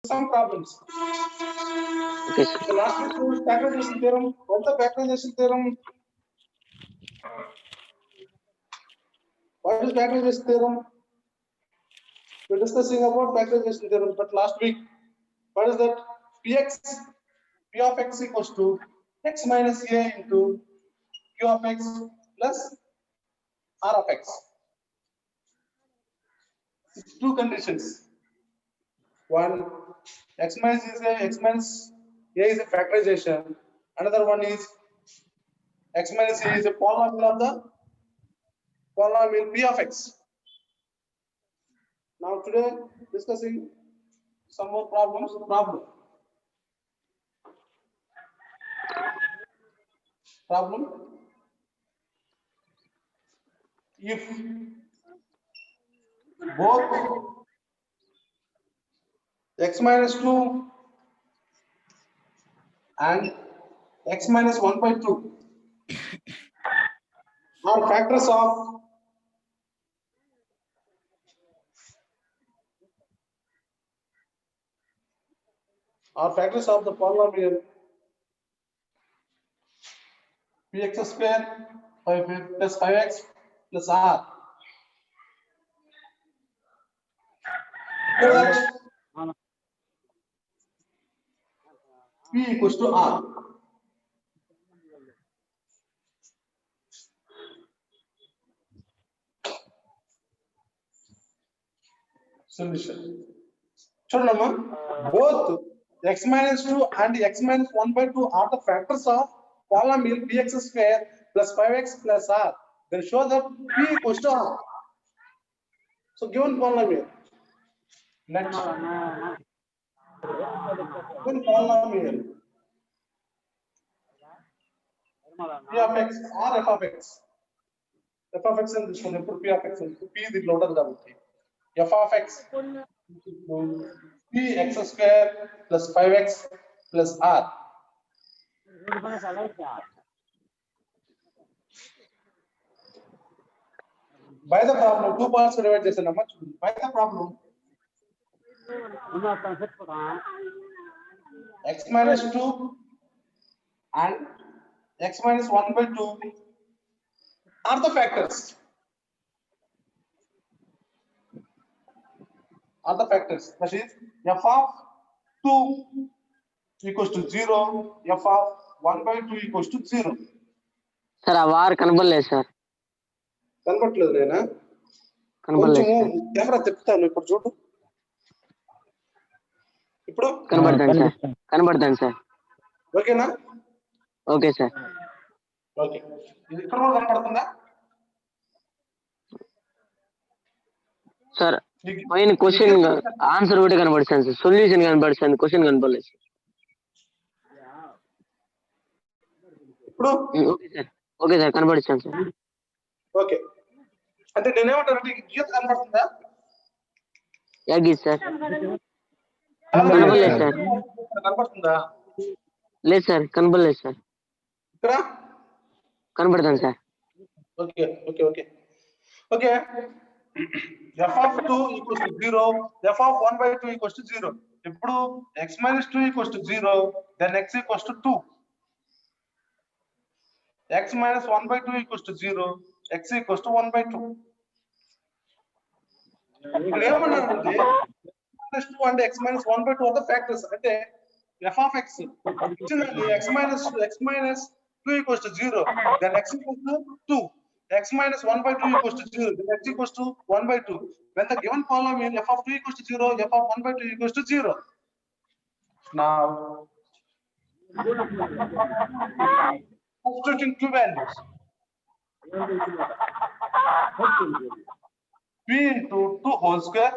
some problems. Okay, sir. The last week was factorization theorem. What's the factorization theorem? What is factorization theorem? We're discussing about factorization theorem, but last week, what is that? P of x equals to x minus a into q of x plus r of x. It's two conditions. One, x minus a is a factorization. Another one is x minus a is a polynomial of the polynomial p of x. Now today discussing some more problems. Problem. If both x minus 2 and x minus 1 by 2 are factors of the polynomial px square plus 5x plus r. So that p equals to r. Solution. Both x minus 2 and x minus 1 by 2 are the factors of polynomial px square plus 5x plus r. Then show that p equals to r. So given polynomial. Next. Given polynomial. P of x or f of x. F of x and this one p of x and p is the loader double. F of x p x square plus 5x plus r. By the problem, two parts divide this number. By the problem, x minus 2 and x minus 1 by 2 are the factors. That is, f of 2 equals to 0, f of 1 by 2 equals to 0. Sir, avar కనబడలేదు sir. కనబడలేదు నేనా? కొంచెం camera తిప్పుతాను ఇప్పుడు చూడు. ఇప్పుడు కనబడతాను sir. ఓకేనా? Okay sir. Okay. ఇది ఇక్కడ కూడా కనబడుతుందా? సార్ పైన క్వశ్చన్ ఆన్సర్ ఒకటి కనబడుతుంది సార్, సొల్యూషన్ కనబడుతుంది, క్వశ్చన్ కనబడలేదు సార్. ఇప్పుడు ఓకే సార్ కనబడుతుంది సార్. ఓకే అంటే నేనేమంటానంటే గీత కనబడుతుందా? యా గీత సార్ కనబడలేదు సార్. కనబడుతుందా? లేదు సార్ కనబడలేదు సార్. ఇక్కడ కనబడుతుంది sir. Okay okay okay okay. f of 2 equals to 0, f of 1 by 2 equals to 0. ఇప్పుడు x minus 2 equals to 0, then x equals to 2. x minus 1 by 2 equals to 0, x equals to 1 by 2. ఇక్కడ ఏమన్నారంటే x minus 2 and x minus 1 by 2 are the factors. అంటే f of x ఇచ్చిందండి x minus 2 equals to 0, then x equals to 2. x minus 1 by 2 equals to 0, then x equals to 1 by 2. When the given polynomial f of 2 equals to 0, f of 1 by 2 equals to 0. Now, substituting two values. p into 2 whole square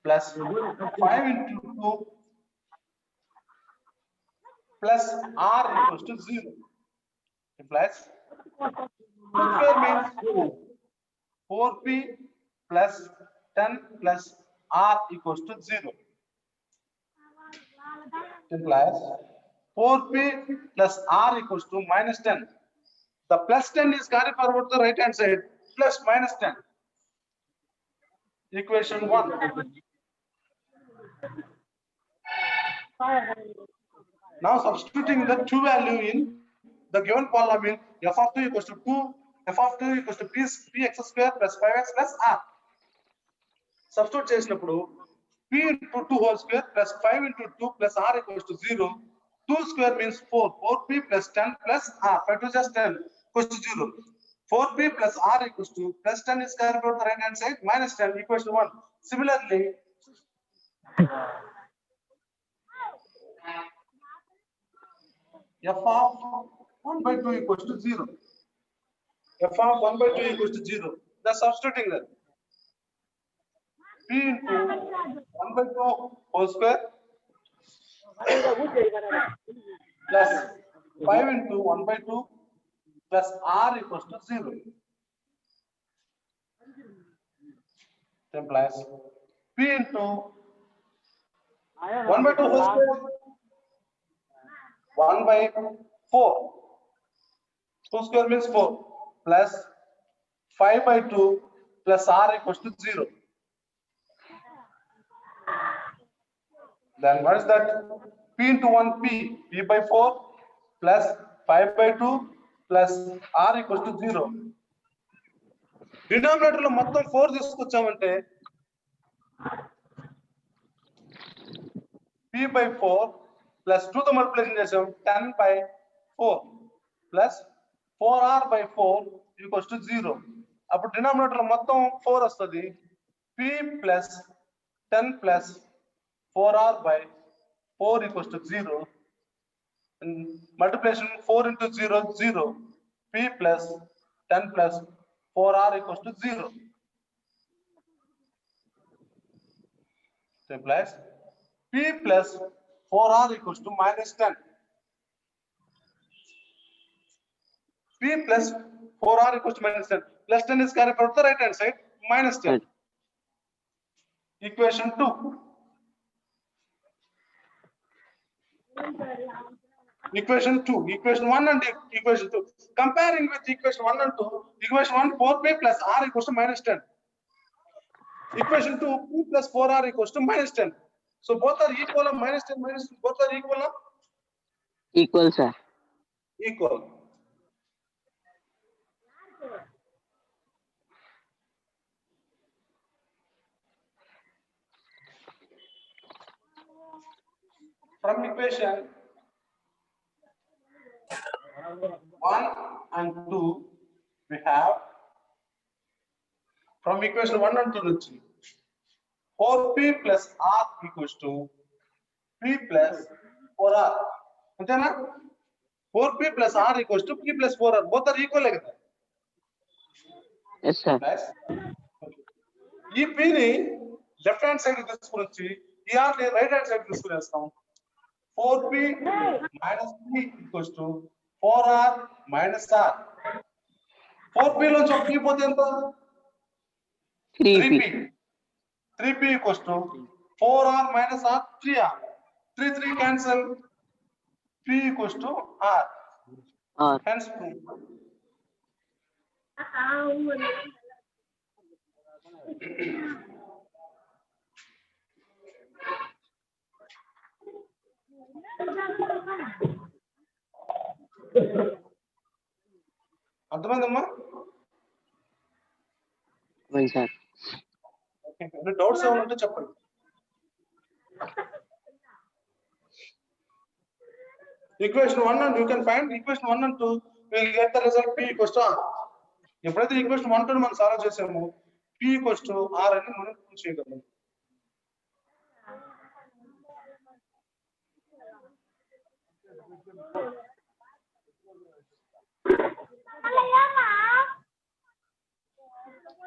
plus 5 into 2 plus r equals to 0. Implies square means 4p plus 10 plus r equals to 0. Implies 4p plus r equals to minus 10. The plus 10 is carried forward to the right hand side, plus minus 10. Equation 1. Now substituting the two value in the given polynomial f of 2 equals to 2, f of 2 equals to px square plus 5x plus r. Substitute చేసినప్పుడు p into 2 whole square plus 5 into 2 plus r equals to 0. 2 square means 4. 4p plus 10 plus r. 5 to just 10 equals to 0. 4p plus r equals to plus 10 is carried out the right hand side minus 10 equals to 1. Similarly, f of 1 by 2 equals to 0. F of 1 by 2 equals to 0. That's substituting that. P into 1 by 2 whole square plus 5 into 1 by 2 plus r equals to 0. It implies P into 1 by 2 whole square 1 by 4. 2 square means 4 plus 5 by 2 plus r equals to 0. Then what is that? P into 1p, p by 4 plus 5 by 2 plus r equals to 0. Denominator లో మొత్తం 4 తీసుకొచ్చామంటే p by 4 plus 2 తో multiplication చేసాం 10 by 4 plus 4r by 4 equals to 0. అప్పుడు denominator లో మొత్తం 4 వస్తుంది. p plus 10 plus 4r by 4 equals to 0. And multiplication 4 into 0, 0. P plus 10 plus 4r equals to 0. So implies P plus 4r equals to minus 10. P plus 4r equals to minus 10. Plus 10 is carried out the right hand side, minus 10. Equation 2. Equation 2, equation 1 and equation 2. Comparing with equation 1 and 2, equation 1 4p plus r equals to minus 10. Equation 2 p plus 4r equals to minus 10. So both are equal or minus 10 minus 2, both are equal or? Equal, sir. Equal. From equation 1 and 2, we have from equation 1 and 2 నుంచి 4p plus r equals to p plus 4r. అంతేనా? 4p plus r equals to p plus 4r. Both are equal కదా? Yes, sir. ఈ p ని left hand side తీసుకుని వచ్చి ఈ r ని right hand side తీసుకునేస్తాం. 4p minus p equals to 4r minus r. 4p లోంచి ఒక p పోతే ఎంత? 3p. 3p equals to 4r minus r, 3r. 3 cancel. P equals to r. Hence అర్థమైందమ్మా? సార్. డౌట్స్ ఏమైనా ఉంటే చెప్పండి. Equation 1 and you can find equation 1 and 2 will get the result p equals to r. ఎప్పుడైతే equation 1 2 మనం solve చేసామో p equals to r అని మనం prove చేయగలం.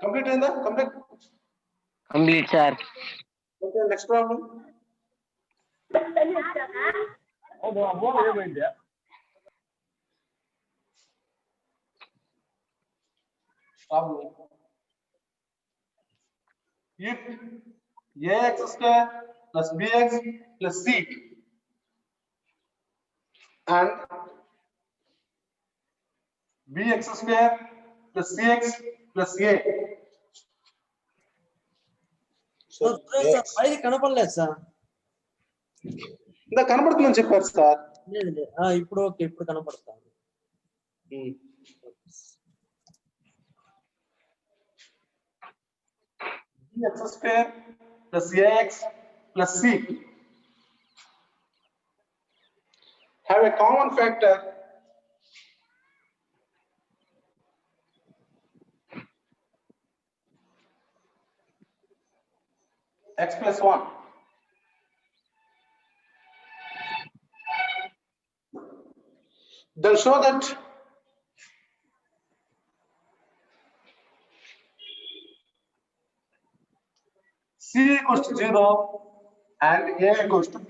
కంప్లీట్ అయిందా? Complete sir. Okay, next problem. Problem. If ax square plus bx plus c and bx square plus cx plus a. So, ఐది కనపడలేదు sir. ఇందా కనబడుతుందని చెప్పారు సార్. లేదు లేదు. ఇప్పుడు ఓకే, ఇప్పుడు కనపడుతుంది. x square plus ax plus c have a common factor x plus 1. Then show that c equals to 0 and a equals to b.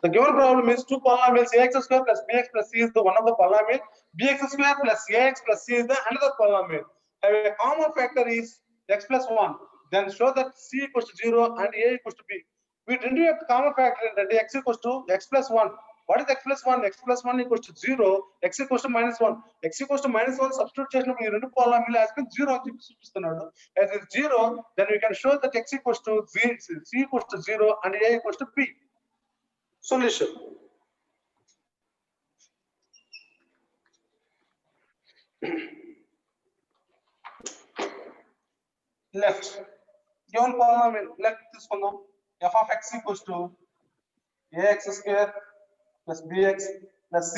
The given problem is two polynomials ax square plus bx plus c is the one of the polynomial, bx square plus ax plus c is the another polynomial. Have a common factor is x plus 1. Then show that c equals to 0 and a equals to b. We didn't have the common factor that x equals to x plus 1. What is x plus 1? X plus 1 equals to 0, x equals to minus 1. X equals to minus 1 substitute చేసినప్పుడు ఈ రెండు polynomial as 0 అని చెప్పి చూపిస్తున్నాడు. As is 0, then we can show that x equals to 0, c equals to 0 and a equals to b. Solution. Left. Given polynomial left తీసుకుందాం. f of x equals to ax square plus bx plus c.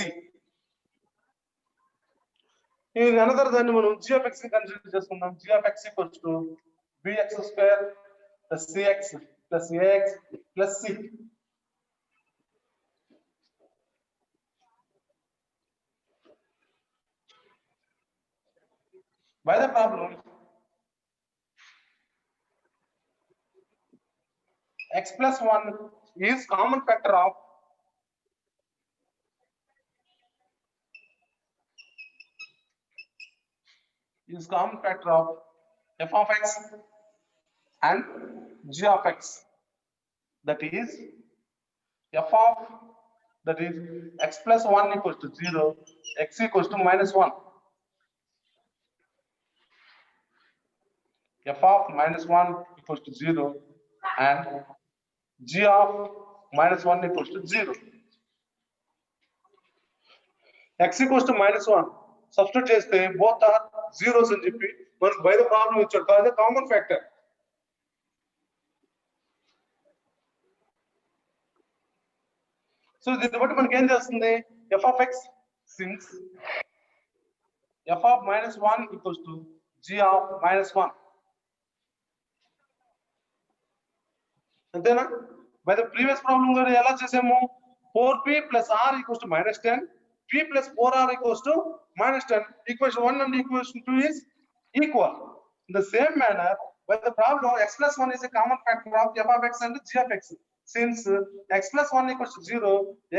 In another దాన్ని మనం g of x ని consider చేసుకుందాం. g of x equals to bx square plus cx plus ax plus c. By the problem, x plus 1 is common factor of f of x and g of x. That is x plus 1 equals to 0, x equals to minus 1. F of minus 1 equals to 0 and g of minus 1 equals to 0. X equals to minus 1. Substitute చేస్తే both are zeros అని చెప్పి మనకు by the problem ఇచ్చాడు. కాదు common factor. So దీన్ని బట్టి మనకి ఏం చేస్తుంది? f of x since f of minus 1 equals to g of minus 1. అంతేనా? By the previous problem కూడా ఎలా చేసాము? 4p plus r equals to minus 10, p plus 4r equals to minus 10. Equation 1 and equation 2 is equal. In the same manner, by the problem x plus 1 is a common factor of f of x and g of x. Since x plus 1 equals to 0,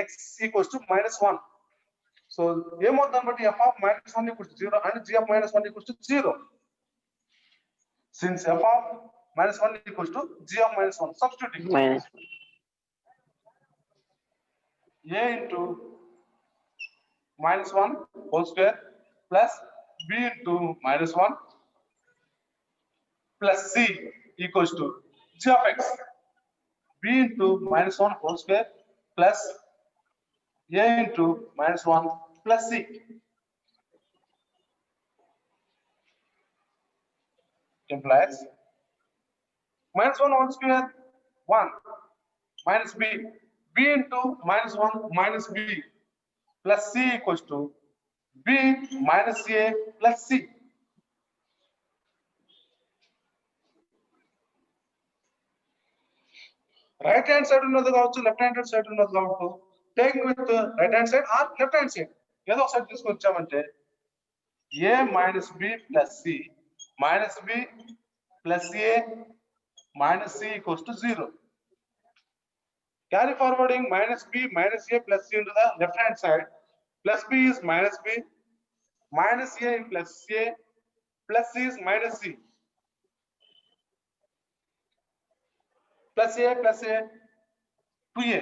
x equals to minus 1. So ఏమవుతుంది బట్టి f of minus 1 equals to 0 and g of minus 1 equals to 0. Since f of minus 1 equals to g of minus 1. Substituting. Minus. A into minus 1 whole square plus b into minus 1 plus c equals to g of x. B into minus 1 whole square plus a into minus 1 plus c. Implies minus 1 whole square 1 minus b, b into minus 1 minus b plus c equals to b minus a plus c. Right hand side ఉన్నది కావచ్చు, left hand side ఉన్నది కావచ్చు. Take with right hand side or left hand side. ఏదో ఒక side తీసుకొచ్చామంటే a minus b plus c minus b plus a minus c equals to 0. Carry forwarding minus b minus a plus c into the left hand side. Plus b is minus b, minus a plus c is minus c. plus a 2a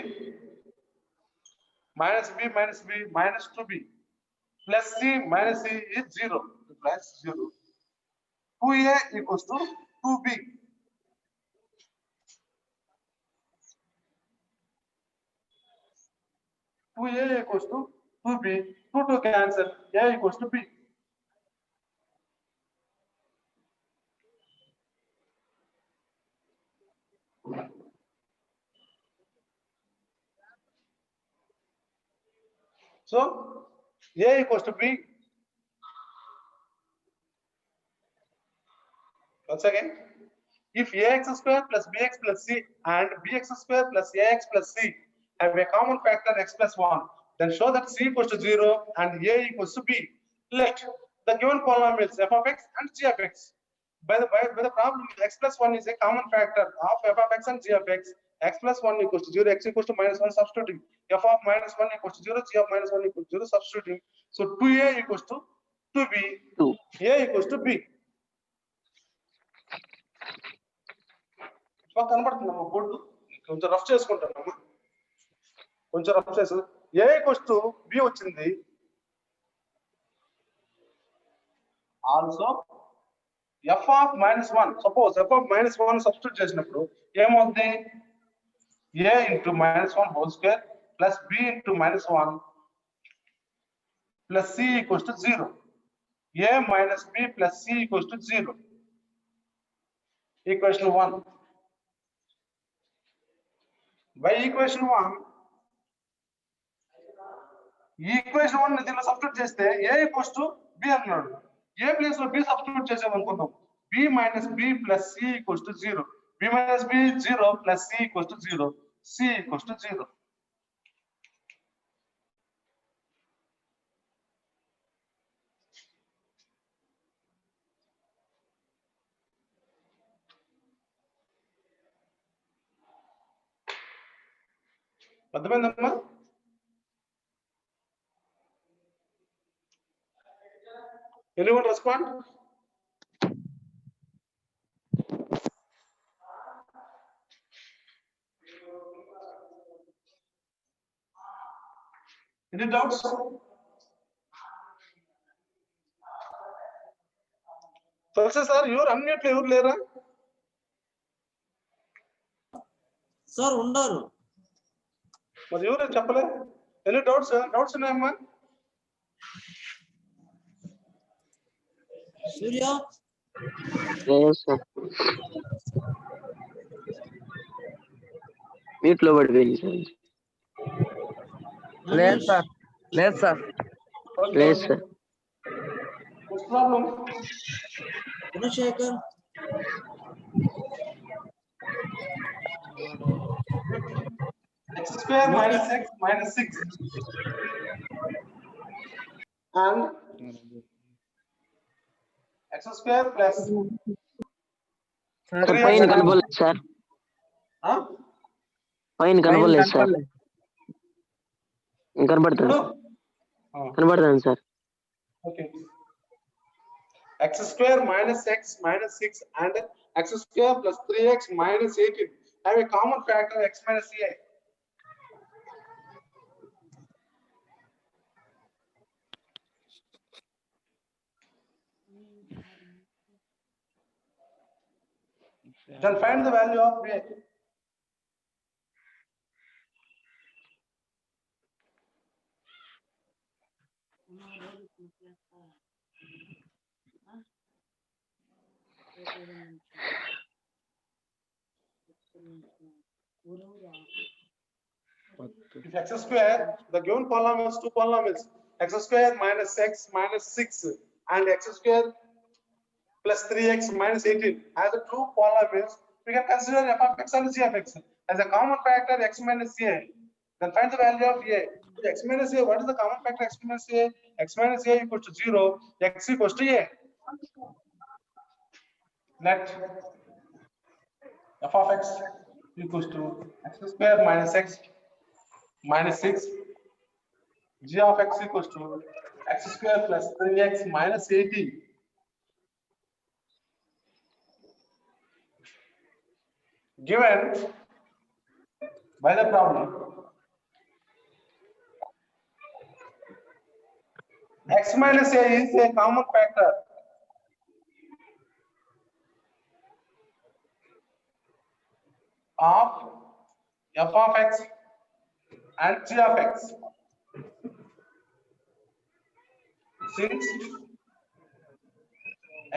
minus b minus 2b plus c minus c is 0 plus 0. 2a equals to 2b. Two a equals to 2b. 2 to cancel. A equals to b. So a equals to b. Once again, if ax square plus bx plus c and bx square plus ax plus c have a common factor x plus 1, then show that c equals to 0 and a equals to b. Let the given polynomials f of x and g of x. By the problem, x plus 1 is a common factor of f of x and g of x. X plus 1 equals to 0, x equals to minus 1, substituting. F of minus 1 equals to 0, g of minus 1 equals to 0, substituting. So 2a equals to 2b, 2. a equals to b. కనబడుతుందమ్మా board కొంచెం rough చేసుకుంటానమ్మా కొంచెం rough చేసు a equals to b వచ్చింది also f of -1 suppose f of -1 substitute చేసినప్పుడు ఏమవుతుంది a into -1 whole square plus b into -1 plus c equals to 0. a minus b plus c equals to 0. Equation 1. By equation 1, equation 1 దీనిలో substitute చేస్తే a equals to b అన్నాడు. a place లో b substitute చేసాం అనుకుందాం. b minus b plus c equals to 0. b minus b 0 plus c equals to 0. c equals to 0. అర్థమైందమ్మా? Anyone respond? Any doubts? Tulsi sir, you are unmute, you lera? Sir ఉండరు. మరి ఎవరు చెప్పలే? Any doubts? Doubts ఉన్నాయమ్మా? సూర్య Yes, sir. Mute లో పడిపోయింది sir. లేదు sir లేదు సార్ లేదు sir. What's problem? Gunasekhar X square minus x minus 6 and x square plus sir 3x పైన కనపడలేదు సార్. huh? పైన కనపడలేదు సార్. కనపడుతుంది కనపడుతుంది sir. Okay. X square minus x minus 6 and x square plus 3x minus 18 have a common factor x minus a. Then find the value of a. If x square, the given polynomials, two polynomials, x square minus x minus 6 and x square plus 3x minus 18 as the two polynomials, we can consider f of x and g of x as a common factor x minus a. Then find the value of a. X minus a, what is the common factor x minus a? X minus a equals to 0, x equals to a. Let f of x equals to x square minus x minus 6, g of x equals to x square plus 3x minus 18. Given by the problem. X minus a is a common factor of f of x and g of x. Since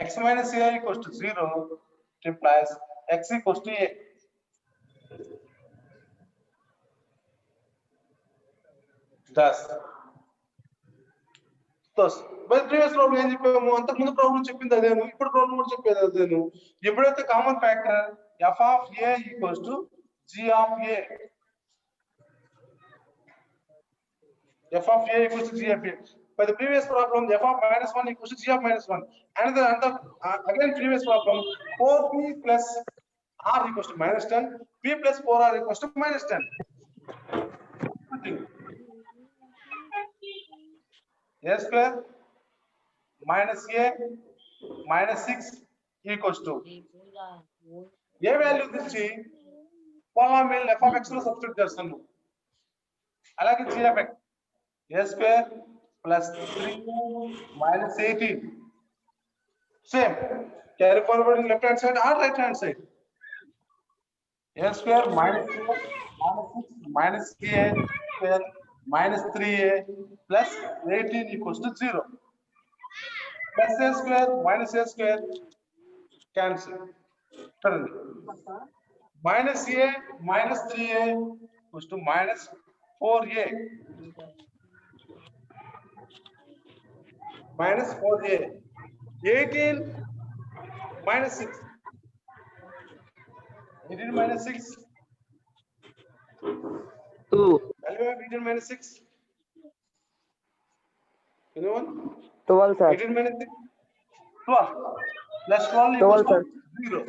x minus a equals to 0, it implies x equals to a. Thus, by the previous problem ఏం చెప్పాము, అంతకు ముందు problem చెప్పింది అదేను, ఇప్పుడు problem కూడా చెప్పేది అదేను. ఎప్పుడైతే common factor f of a equals to g of a, f of a equals to g of a. By the previous problem, f of minus 1 equals to g of minus 1. And again previous problem, 4p plus r equals to minus 10, p plus 4r equals to minus 10. A square minus a minus 6 equals to a value తెచ్చి polynomial f of x లో substitute చేస్తాను. అలాగే g of x, a square plus 3 minus 18, same, carry forward in left hand side or right hand side. A square minus 4 minus 6 minus a square minus 3a plus 18 equals to 0. Plus a square minus a square cancel. Minus a minus 3a equals to minus 4a. Minus 4a. 18 minus 6. 18 minus 6. 2. Value of 18 minus 6. Anyone? 12, sir. 18 minus 6. 12. Plus 12 equals 12, to 0.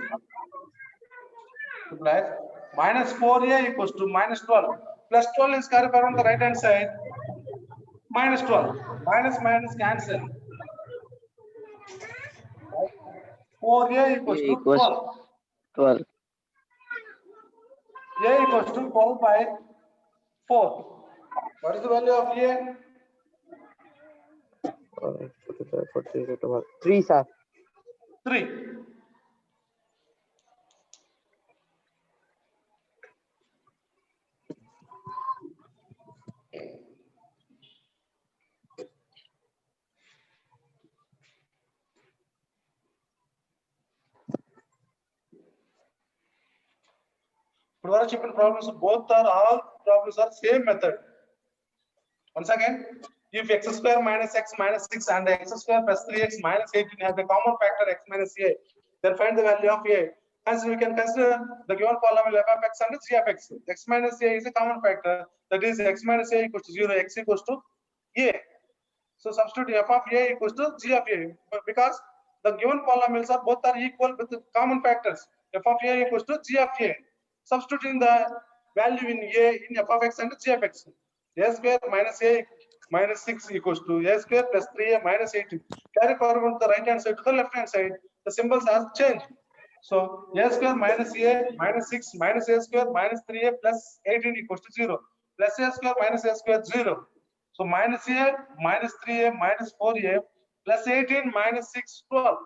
Plus minus 4a equals to minus 12. Plus 12 is carried around the right hand side. Minus 12. Minus minus cancel. 4a equals to 12. 12. A equals to 12 by 4. What is the value of A? 3, sir. 3. Problems, both are all problems are same method. Once again, if x square minus x minus 6 and x square plus 3x minus 18 has a common factor x minus a, then find the value of a. Hence, we can consider the given polynomial f of x and g of x. X minus a is a common factor, that is x minus a equals to 0, x equals to a. So substitute f of a equals to g of a, because the given polynomials are both are equal with the common factors. F of a equals to g of a. Substituting the value in a in f of x and g of x. A square minus a minus 6 equals to a square plus 3a minus 18. Carry forward the right hand side to the left hand side. The symbols have changed. So a square minus a minus 6 minus a square minus 3a plus 18 equals to 0. Plus a square minus a square 0. So minus a minus 3a minus 4a plus 18 minus 6 12.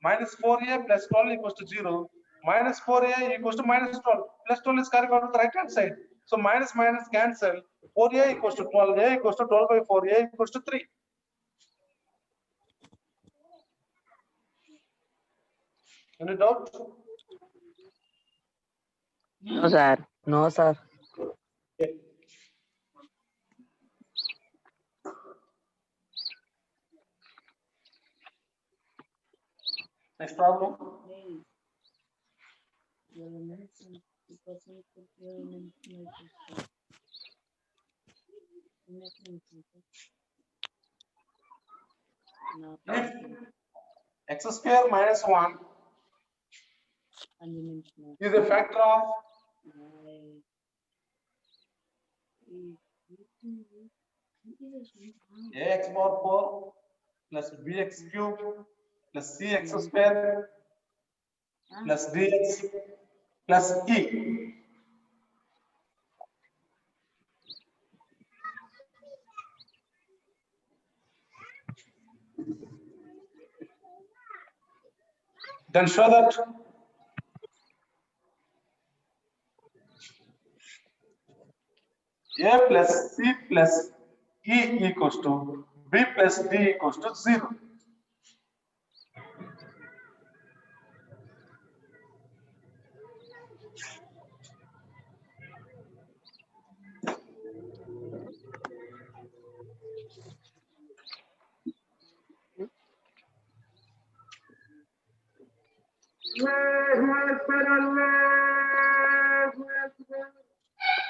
Minus 4a plus 12 equals to 0. Minus 4a equals to minus 12. Plus 12 is carried out to the right hand side. So minus minus cancel. 4a equals to 12. A equals to 12 by 4. A equals to 3. Any doubt? No, sir. No, sir. Okay. Next problem. If x square minus 1 is a factor of ax power 4 plus bx cube plus cx square plus dx plus e. Then show that A plus C plus E equals to B plus D equals to 0.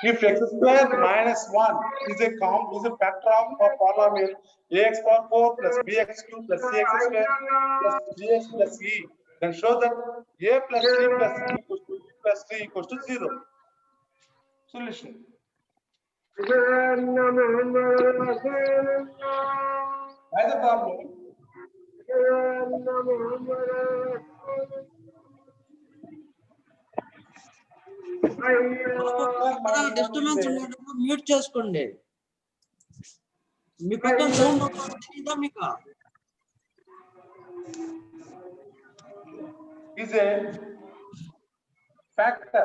If x square minus 1 is a factor of a polynomial ax power 4 plus bx cube plus cx square plus dx plus e, then show that a plus c plus e equals to b plus c equals to 0. Solution. Why the problem? Disturbance ఉండేటప్పుడు mute చేసుకోండి. మీ పక్కన sound తెలియదా మీకు? Is a factor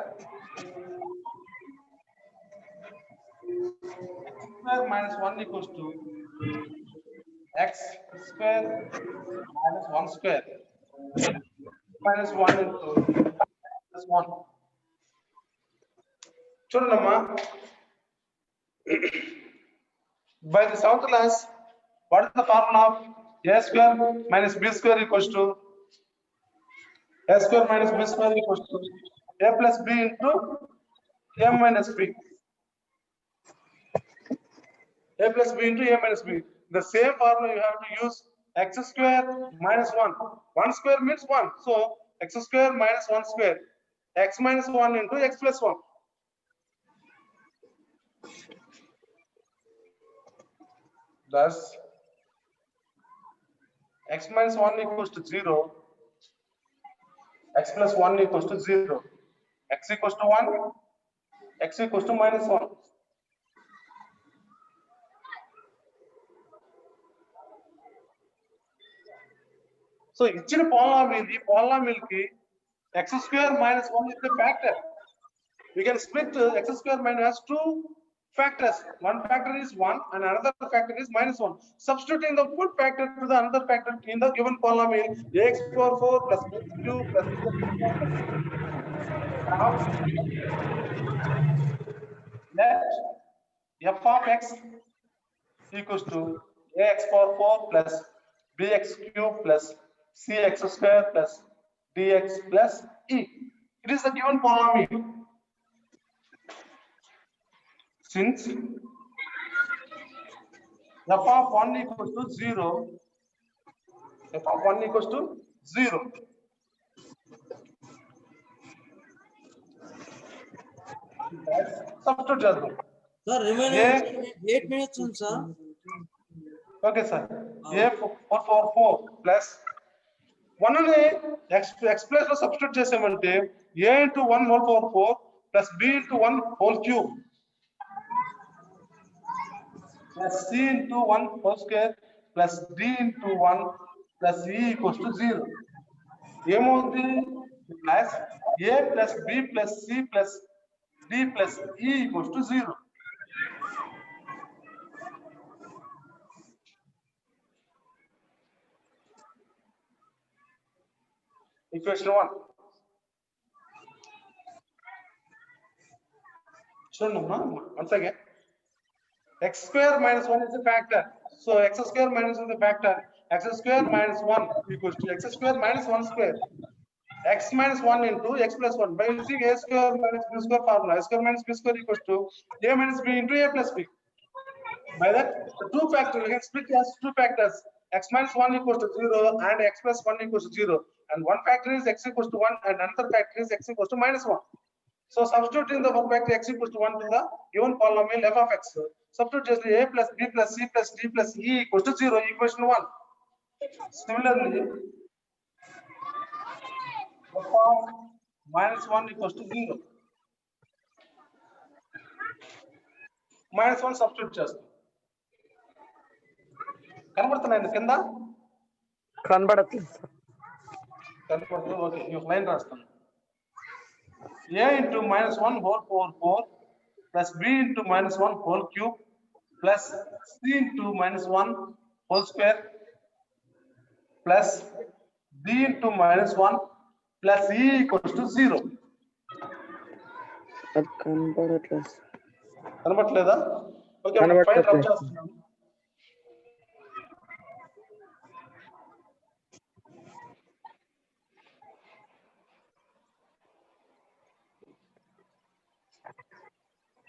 x square minus 1 equals to x square minus 1 square minus 1 into plus 1. చూడండమ్మా, by the seventh class, what is the formula of a square minus b square equals to a square minus b square equals to a plus b into a minus b. A plus b into a minus b. The same formula you have to use x square minus 1. 1 square means 1. So x square minus 1 square. X minus 1 into x plus 1. Thus, x minus 1 equals to 0. X plus 1 equals to 0. X equals to 1. X equals to minus 1. So, ఇచ్చిన polynomial కి x square minus 1 is the factor. We can split x square minus 2 factors. One factor is 1 and another factor is minus 1. Substituting the full factor to the another factor in the given polynomial ax power 4 plus bx cube plus now let f of x equals to ax power 4 plus bx cube plus cx square plus dx plus e. It is the given polynomial. Since f of 1 equals to 0, f of 1 equals to 0. Substitute చేద్దాం. Sir remaining 8 minutes ఉంది sir. Okay sir. A 4 plus 1 ని x place లో substitute చేసామంటే a into 1 whole power 4 plus b into 1 whole cube plus c into 1 whole square plus d into 1 plus e equals to 0. ఏమవుతుంది? Plus a plus b plus c plus d plus e equals to 0. Equation 1. చూడమ్మా, once again, x square minus 1 is a factor. So x square minus is a factor. X square minus 1 equals to x square minus 1 square. X minus 1 into x plus 1 by using a square minus b square formula. A square minus b square equals to a minus b into a plus b. By that, the two factors, we can split as two factors. X minus 1 equals to 0 and x plus 1 equals to 0. And one factor is x equals to 1 and another factor is x equals to minus 1. So substituting the one factor x equals to 1 to the given polynomial f of x. Substitute just a plus b plus c plus d plus e equals to 0, equation 1. Similarly, f of minus 1 equals to 0. Minus 1 substitute just. కనబడుతున్నాయండి కింద? కనబడట్లేదు sir. Okay ఈ line రాస్తాను. a into minus 1 whole power 4 plus b into minus 1 whole cube plus c into minus 1 whole square plus d into minus 1 plus e equals to 0. అది కనపడట్లేదు. కనబట్లేదా? Okay కనబడట్లేదు. Fine rub చేస్తున్నాను.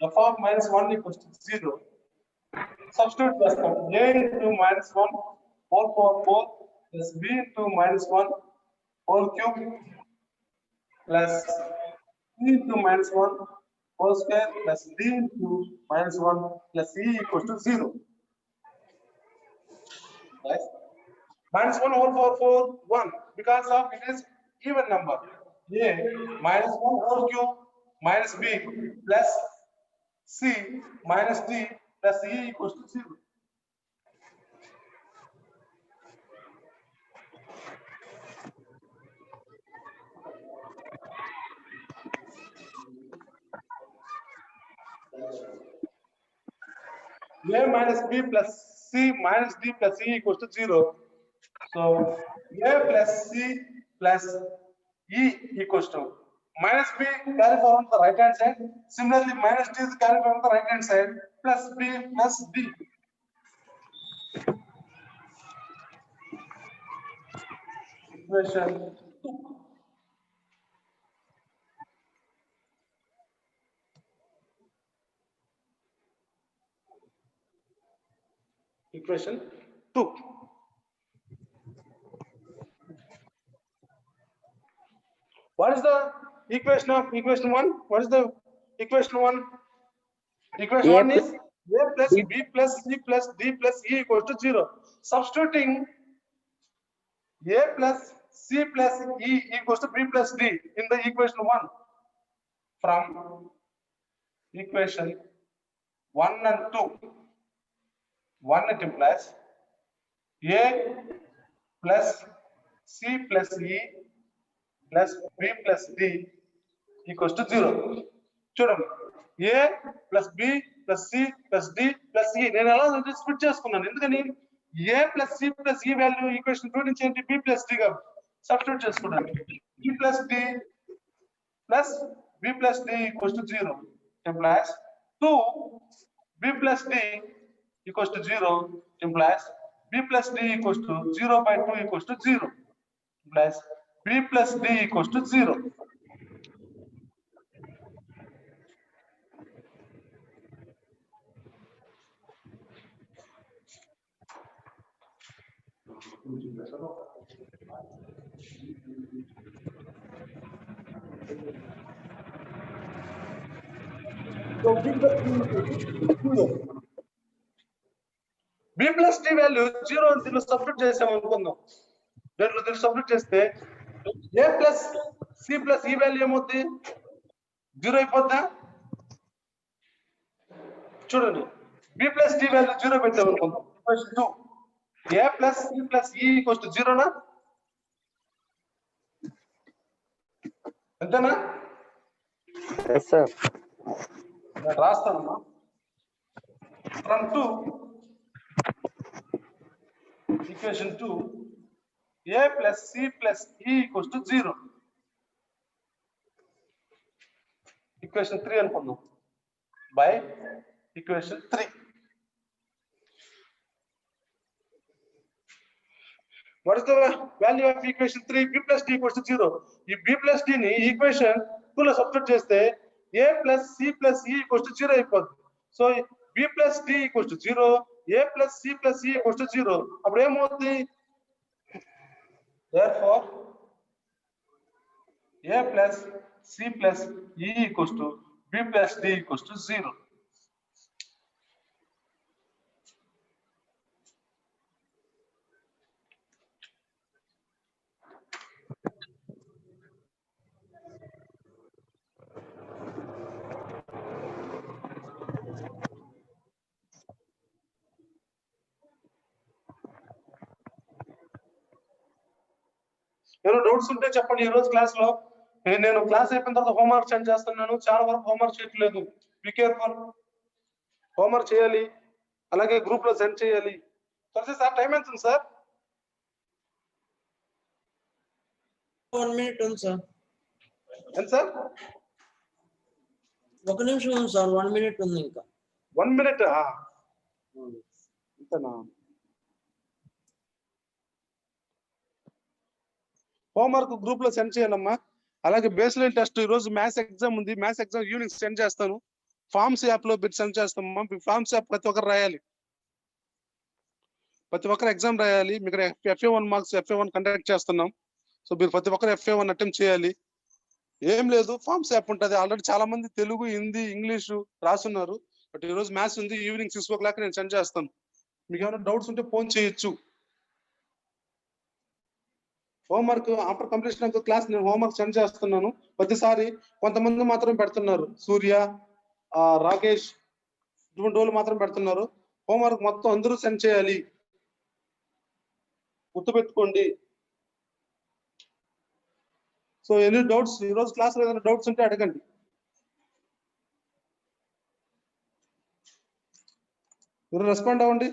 f of minus 1 equals to 0. Substitute చేస్తాం. a into minus 1 whole power 4 plus b into minus 1 whole cube plus c into minus 1 whole square plus d into minus 1 plus e equals to 0. Right? Minus 1 whole power 4 1 because of it is even number. A minus 1 whole cube minus b plus c minus d plus e equals to 0. A minus b plus c minus d plus e equals to 0. So a plus c plus e equals to minus b carry forward on the right hand side. Similarly, minus d is carried forward on the right hand side plus b plus d. Equation 2. Equation 2. What is the equation of equation 1? What is the equation 1? Equation A 1 is a plus b plus c plus d plus e equals to 0. Substituting a plus c plus e equals to b plus d in the equation 1 from equation 1 and 2. 1 it implies a plus c plus e plus b plus d equals to 0. చూడండి a plus b plus c plus d plus e నేను ఎలా split చేసుకున్నాను ఎందుకని a plus c plus e value equation 2 నుంచి ఏంటి b plus d గా substitute చేసుకున్నాను b plus d plus b plus d equals to 0 implies 2 b plus d equals to 0 implies b plus d equals to 0 by 2 equals to 0 implies b plus d equals to 0. So b plus d equals to 0. b plus d value 0 అని దీనిలో substitute చేసాం అనుకుందాం దీనిలో substitute చేస్తే a plus c plus e value ఏమవుతుంది 0 అయిపోద్దా చూడండి b plus d value 0 పెట్టాం అనుకుందాం equation 2 a plus c plus e equals to 0 నా అంతేనా Yes, sir. నేను రాస్తానమ్మా from 2 equation 2 a plus c plus e equals to 0 equation 3 అనుకుందాం by equation 3 what is the value of equation 3 b plus d equals to 0 ఈ b plus d ని equation 2 లో substitute చేస్తే a plus c plus e equals to 0 అయిపోతుంది so b plus d equals to 0 a plus c plus e equals to 0 అప్పుడు ఏమవుతుంది therefore a plus c plus e equals to b plus d equals to 0. ఏమైనా doubts ఉంటే చెప్పండి. ఈ రోజు class లో నేను క్లాస్ అయిపోయిన తర్వాత హోంవర్క్ సెండ్ చేస్తున్నాను. చాలా వరకు హోంవర్క్ చేయట్లేదు. Be careful. హోంవర్క్ చేయాలి, అలాగే గ్రూప్ లో సెండ్ చేయాలి. సార్ టైం ఎంత ఉంది సార్? 1 minute ఉంది సార్. ఎంత సార్? 1 నిమిషం ఉంది సార్. 1 minute ఉంది ఇంకా. 1 minute. ఇంతనా? హోంవర్క్ గ్రూప్ లో సెండ్ చేయాలమ్మా. అలాగే బేస్లైన్ టెస్ట్ ఈ రోజు మ్యాథ్స్ ఎగ్జామ్ ఉంది. మ్యాథ్స్ ఎగ్జామ్ ఈవినింగ్ సెండ్ చేస్తాను. ఫార్మ్స్ యాప్ లో పెట్టి సెండ్ చేస్తామమ్మా. ఫార్మ్స్ యాప్ ప్రతి ఒక్కరు రాయాలి. ప్రతి ఒక్కరు ఎగ్జామ్ రాయాలి. మీకు FA1 మార్క్స్ FA1 కండక్ట్ చేస్తున్నాం. సో మీరు ప్రతి ఒక్కరు FA1 అటెంప్ట్ చేయాలి. ఏం లేదు, ఫార్మ్స్ యాప్ ఉంటుంది. ఆల్రెడీ చాలా మంది తెలుగు, హిందీ, ఇంగ్లీషు రాస్తున్నారు. బట్ ఈ రోజు మ్యాథ్స్ ఉంది. ఈవినింగ్ 6 o'clock నేను సెండ్ చేస్తాను. మీకు ఏమైనా డౌట్స్ ఉంటే ఫోన్ చేయొచ్చు. Homework after completion of the class నేను హోంవర్క్ సెండ్ చేస్తున్నాను. ప్రతిసారి కొంతమంది మాత్రం పెడుతున్నారు. సూర్య, రాకేష్ ఇటువంటి వాళ్ళు మాత్రం పెడుతున్నారు. హోంవర్క్ మొత్తం అందరూ సెండ్ చేయాలి. గుర్తుపెట్టుకోండి. సో ఎనీ డౌట్స్, ఈ రోజు క్లాస్ లో ఏదైనా డౌట్స్ ఉంటే అడగండి. మీరు రెస్పాండ్ అవ్వండి.